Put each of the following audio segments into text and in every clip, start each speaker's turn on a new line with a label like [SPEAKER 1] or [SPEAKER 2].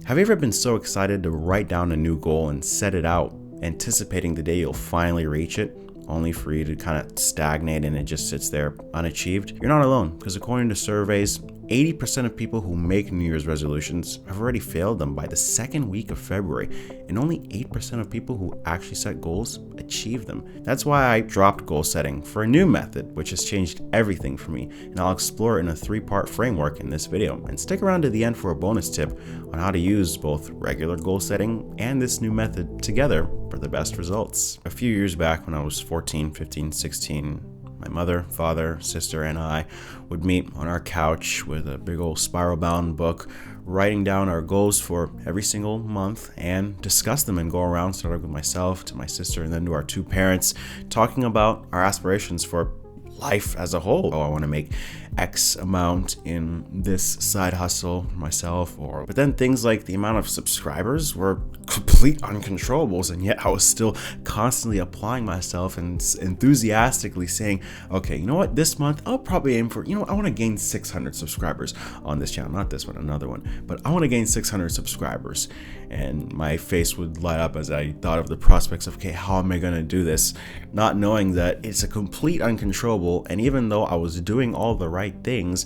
[SPEAKER 1] Have you ever been so excited to write down a new goal and set it out, anticipating the day you'll finally reach it, only for you to kind of stagnate and it just sits there unachieved? You're not alone, because according to surveys, 80% of people who make New Year's resolutions have already failed them by the second week of February, and only 8% of people who actually set goals achieve them. That's why I dropped goal setting for a new method, which has changed everything for me, and I'll explore it in a 3-part framework in this video. And stick around to the end for a bonus tip on how to use both regular goal setting and this new method together for the best results. A few years back when I was 14, 15, 16, my mother, father, sister, and I would meet on our couch with a big old spiral-bound book, writing down our goals for every single month and discuss them and go around, starting with myself to my sister and then to our 2 parents, talking about our aspirations for life as a whole. I want to make X amount in this side hustle myself, but then things like the amount of subscribers were complete uncontrollables, and yet I was still constantly applying myself and enthusiastically saying, okay, you know what, this month I'll probably aim for, I want to gain 600 subscribers on this channel, not this one, another one, but I want to gain 600 subscribers. And my face would light up as I thought of the prospects of, okay, how am I going to do this? Not knowing that it's a complete uncontrollable, and even though I was doing all the right things,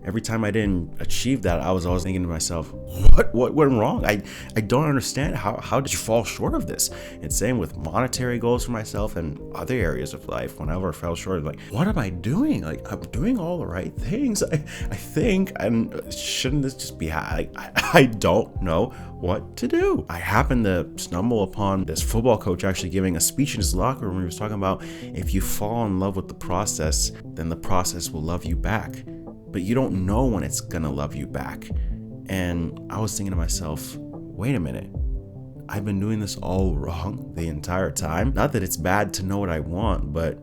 [SPEAKER 1] every time I didn't achieve that, I was always thinking to myself, what went wrong? I don't understand. How did you fall short of this? And same with monetary goals for myself and other areas of life. Whenever I fell short, like, what am I doing? Like, I'm doing all the right things, I think, and shouldn't this just be, I don't know what to do. I happened to stumble upon this football coach actually giving a speech in his locker room where he was talking about, if you fall in love with the process, then the process will love you back. But you don't know when it's gonna love you back. And I was thinking to myself, wait a minute, I've been doing this all wrong the entire time. Not that it's bad to know what I want, but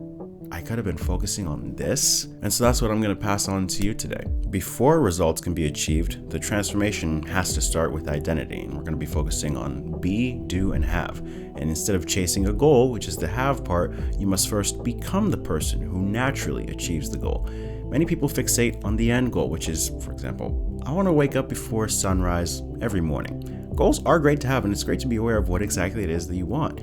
[SPEAKER 1] I could have been focusing on this. And so that's what I'm gonna pass on to you today. Before results can be achieved, the transformation has to start with identity. And we're gonna be focusing on be, do, and have. And instead of chasing a goal, which is the have part, you must first become the person who naturally achieves the goal. Many people fixate on the end goal, which is, for example, I want to wake up before sunrise every morning. Goals are great to have, and it's great to be aware of what exactly it is that you want.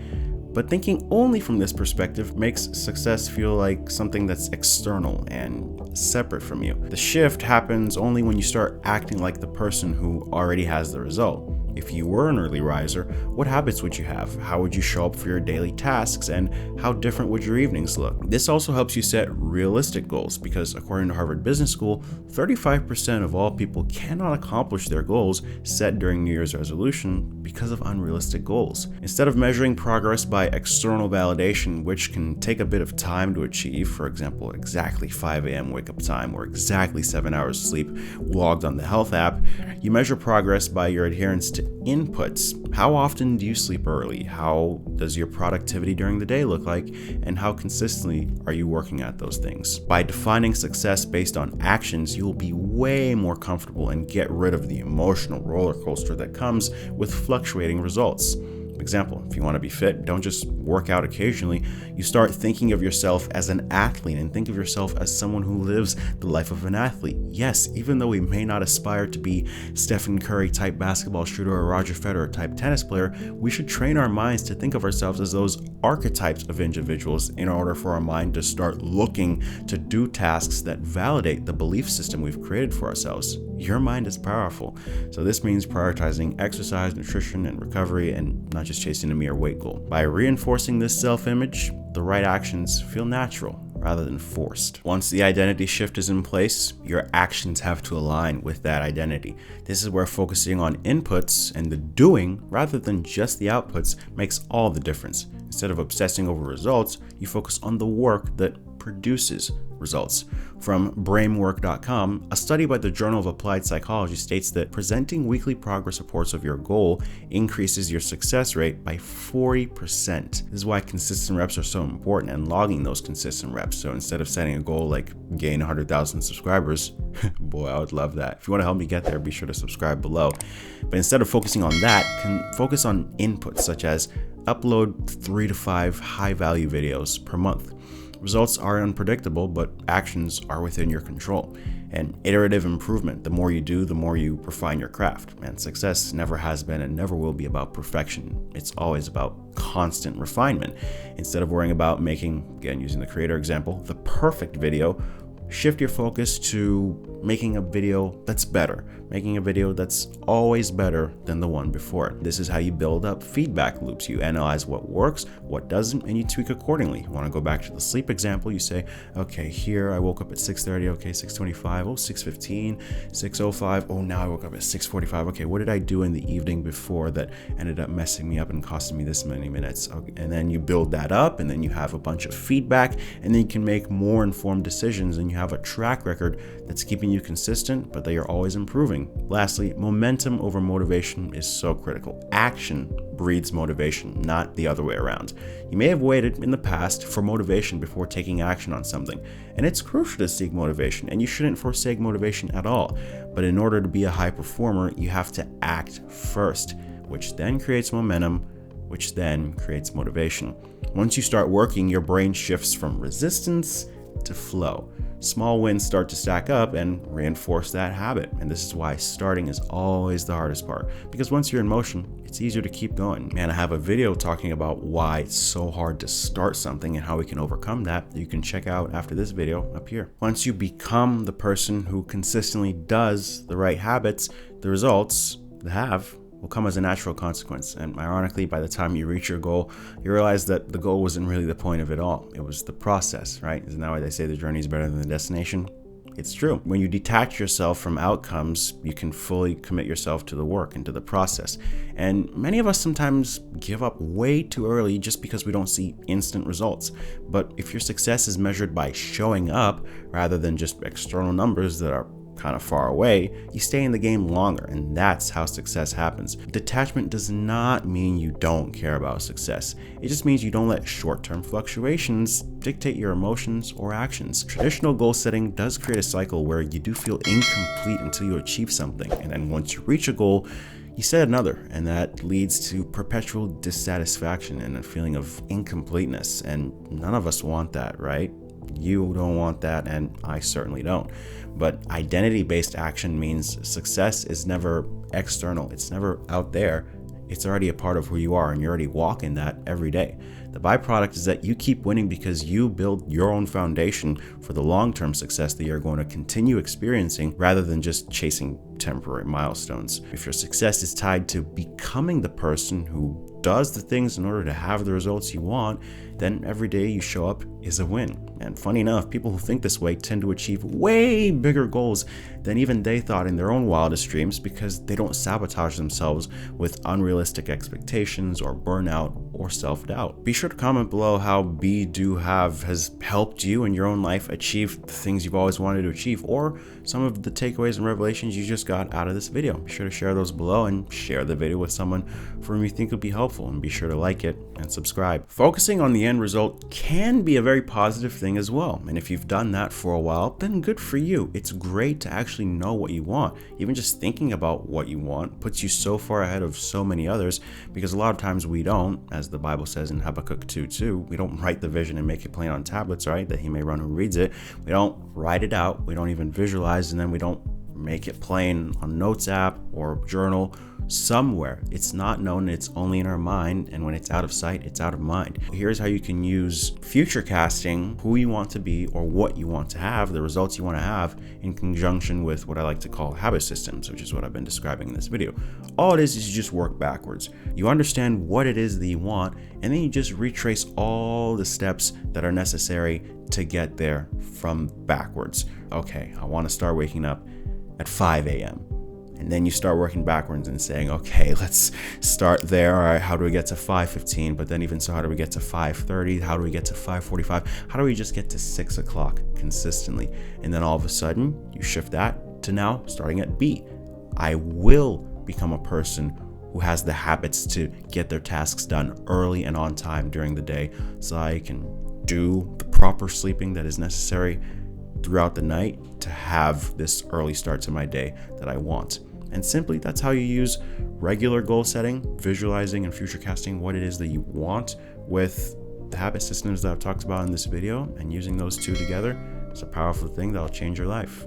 [SPEAKER 1] But thinking only from this perspective makes success feel like something that's external and separate from you. The shift happens only when you start acting like the person who already has the result. If you were an early riser, what habits would you have? How would you show up for your daily tasks? And how different would your evenings look? This also helps you set realistic goals because according to Harvard Business School, 35% of all people cannot accomplish their goals set during New Year's resolution because of unrealistic goals. Instead of measuring progress by external validation, which can take a bit of time to achieve, for example, exactly 5 a.m. wake up time or exactly 7 hours sleep logged on the health app, you measure progress by your adherence to inputs. How often do you sleep early? How does your productivity during the day look like? And how consistently are you working at those things? By defining success based on actions, you will be way more comfortable and get rid of the emotional roller coaster that comes with fluctuating results. Example, if you want to be fit, don't just work out occasionally. You start thinking of yourself as an athlete and think of yourself as someone who lives the life of an athlete. Yes, even though we may not aspire to be Stephen Curry type basketball shooter or Roger Federer type tennis player, we should train our minds to think of ourselves as those archetypes of individuals in order for our mind to start looking to do tasks that validate the belief system we've created for ourselves. Your mind is powerful. So this means prioritizing exercise, nutrition, and recovery, and not just chasing a mere weight goal. By reinforcing this self-image, the right actions feel natural rather than forced. Once the identity shift is in place, your actions have to align with that identity. This is where focusing on inputs and the doing rather than just the outputs makes all the difference. Instead of obsessing over results, you focus on the work that produces results. From brainwork.com, a study by the Journal of Applied Psychology states that presenting weekly progress reports of your goal increases your success rate by 40%. This is why consistent reps are so important and logging those consistent reps. So instead of setting a goal like gain 100,000 subscribers, boy, I would love that. If you want to help me get there, be sure to subscribe below. But instead of focusing on that, can focus on inputs such as upload 3 to 5 high-value videos per month. Results are unpredictable, but actions are within your control. and iterative improvement. The more you do, the more you refine your craft. And success never has been and never will be about perfection. It's always about constant refinement. Instead of worrying about making, again, using the creator example, the perfect video, shift your focus to making a video that's better, making a video that's always better than the one before it. This is how you build up feedback loops. You analyze what works, what doesn't, and you tweak accordingly. You want to go back to the sleep example, you say, okay, here I woke up at 6:30, okay, 6:25, oh, 6:15, 6:05, oh, now I woke up at 6:45, okay, what did I do in the evening before that ended up messing me up and costing me this many minutes? Okay, and then you build that up, and then you have a bunch of feedback, and then you can make more informed decisions, and you have a track record that's keeping you consistent, but that you're always improving. Lastly, momentum over motivation is so critical. Action breeds motivation, not the other way around. You may have waited in the past for motivation before taking action on something, and it's crucial to seek motivation, and you shouldn't forsake motivation at all. But in order to be a high performer, you have to act first, which then creates momentum, which then creates motivation. Once you start working, your brain shifts from resistance to flow. Small wins start to stack up and reinforce that habit. And this is why starting is always the hardest part, because once you're in motion, it's easier to keep going. And I have a video talking about why it's so hard to start something and how we can overcome that you can check out after this video up here. Once you become the person who consistently does the right habits, the results will come as a natural consequence. And ironically, by the time you reach your goal, you realize that the goal wasn't really the point of it all. It was the process, right? Isn't that why they say the journey is better than the destination? It's true. When you detach yourself from outcomes, you can fully commit yourself to the work and to the process. And many of us sometimes give up way too early just because we don't see instant results. But if your success is measured by showing up rather than just external numbers that are kind of far away, you stay in the game longer, and that's how success happens. Detachment does not mean you don't care about success. It just means you don't let short-term fluctuations dictate your emotions or actions. Traditional goal setting does create a cycle where you do feel incomplete until you achieve something, and then once you reach a goal, you set another, and that leads to perpetual dissatisfaction and a feeling of incompleteness, and none of us want that, right? You don't want that, and I certainly don't. But identity-based action means success is never external. It's never out there. It's already a part of who you are, and you're already walking that every day. The byproduct is that you keep winning because you build your own foundation for the long-term success that you're going to continue experiencing rather than just chasing temporary milestones. If your success is tied to becoming the person who does the things in order to have the results you want, then every day you show up is a win. And funny enough, people who think this way tend to achieve way bigger goals than even they thought in their own wildest dreams, because they don't sabotage themselves with unrealistic expectations or burnout or self-doubt. Be sure to comment below how Be, Do, Have has helped you in your own life achieve the things you've always wanted to achieve, or some of the takeaways and revelations you just got out of this video. Be sure to share those below and share the video with someone for whom you think would be helpful, and be sure to like it and subscribe. Focusing on the end result can be a very positive thing as well, and if you've done that for a while, then good for you. It's great to actually know what you want. Even just thinking about what you want puts you so far ahead of so many others, because a lot of times we don't, as the Bible says in Habakkuk 2:2, we don't write the vision and make it plain on tablets, right, that he may run who reads it. We don't write it out, we don't even visualize, and then we don't make it plain on notes app or journal somewhere. It's not known, it's only in our mind, and when it's out of sight, it's out of mind. Here's how you can use future casting who you want to be or what you want to have, the results you want to have, in conjunction with what I like to call habit systems, which is what I've been describing in this video. All it is you just work backwards. You understand what it is that you want, and then you just retrace all the steps that are necessary to get there from backwards. Okay, I want to start waking up at 5 a.m. And then you start working backwards and saying, okay, let's start there. All right, how do we get to 5:15? But then even so, how do we get to 5:30? How do we get to 5:45? How do we just get to 6 o'clock consistently? And then all of a sudden, you shift that to now starting at B. I will become a person who has the habits to get their tasks done early and on time during the day, so I can do the proper sleeping that is necessary throughout the night to have this early start to my day that I want. And simply, that's how you use regular goal setting, visualizing, and future casting what it is that you want with the habit systems that I've talked about in this video, and using those two together is a powerful thing that'll change your life.